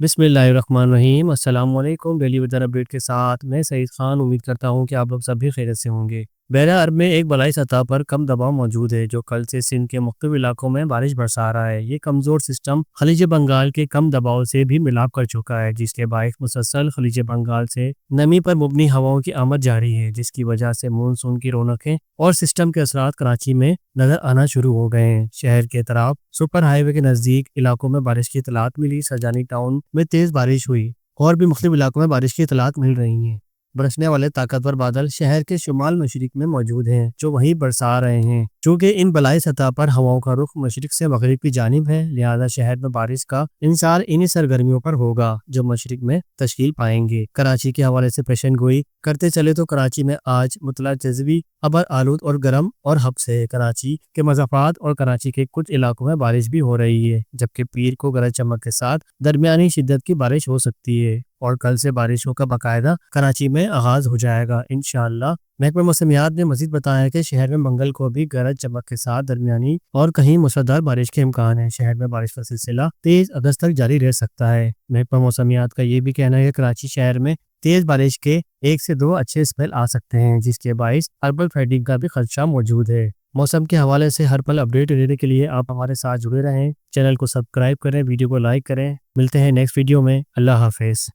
बिस्मिल्लाहिर्रहमानिर्रहीम। अस्सलाम वालेकुम। डेली वेदर अपडेट के साथ मैं सईद खान। उम्मीद करता हूँ कि आप लोग सब भी खैरियत से होंगे। बहरा अरब में एक बलाई सतह पर कम दबाव मौजूद है जो कल से सिंध के मुख्तलिफ इलाकों में बारिश बरसा रहा है। ये कमज़ोर सिस्टम खलीज बंगाल के कम दबाव से भी मिलाप कर चुका है, जिसके बायस मुसलसल खलीज बंगाल से नमी पर मुबनी हवाओं की आमद जारी है, जिसकी वजह से मानसून की रौनकें और सिस्टम के असरात कराची में नजर आना शुरू हो गए हैं। शहर के तरफ सुपर हाईवे के नज़दीक इलाकों में बारिश की इतलात मिली। सरजानी टाउन में तेज़ बारिश हुई और भी मुख्तलिफ इलाकों में बारिश की इतलात मिल रही हैं। बरसने वाले ताकतवर बादल शहर के शुमाल मशरिक में मौजूद हैं, जो वहीं बरसा रहे हैं। चूँकि इन बलाई सतह पर हवाओं का रुख मशरिक से मगरिब की जानिब है, लिहाजा शहर में बारिश का इंसार इन्हीं सरगर्मियों पर होगा जो मशरिक में तश्कील पाएंगे। कराची के हवाले से पेशन गोई करते चले तो कराची में आज मुतला जज़वी अबर आलूद और गर्म और हब्स है। कराची के मज़ाफ़ात और कराची के कुछ इलाकों में बारिश भी हो रही है, जबकि पीर को गरज चमक के साथ दरमियानी शिद्दत की बारिश हो सकती है और कल से बारिशों का बाकायदा कराची में आगाज हो जाएगा इंशाअल्लाह। महकमा मौसमियात ने मजीद बताया कि शहर में मंगल को भी गरज चमक के साथ दरमियानी और कहीं मूसलाधार बारिश के इम्कान है। शहर में बारिश का सिलसिला 23 अगस्त तक जारी रह सकता है। महकमा मौसमियात का ये भी कहना है कि कराची शहर में तेज बारिश के 1 से 2 अच्छे स्पेल आ सकते हैं, जिसके बायस अर्बल फ्लडिंग का भी खदशा मौजूद है। मौसम के हवाले से हर पल अपडेट लेने के लिए आप हमारे साथ जुड़े रहें। चैनल को सब्सक्राइब करें, वीडियो को लाइक करें। मिलते हैं नेक्स्ट वीडियो में। अल्लाह हाफिज़।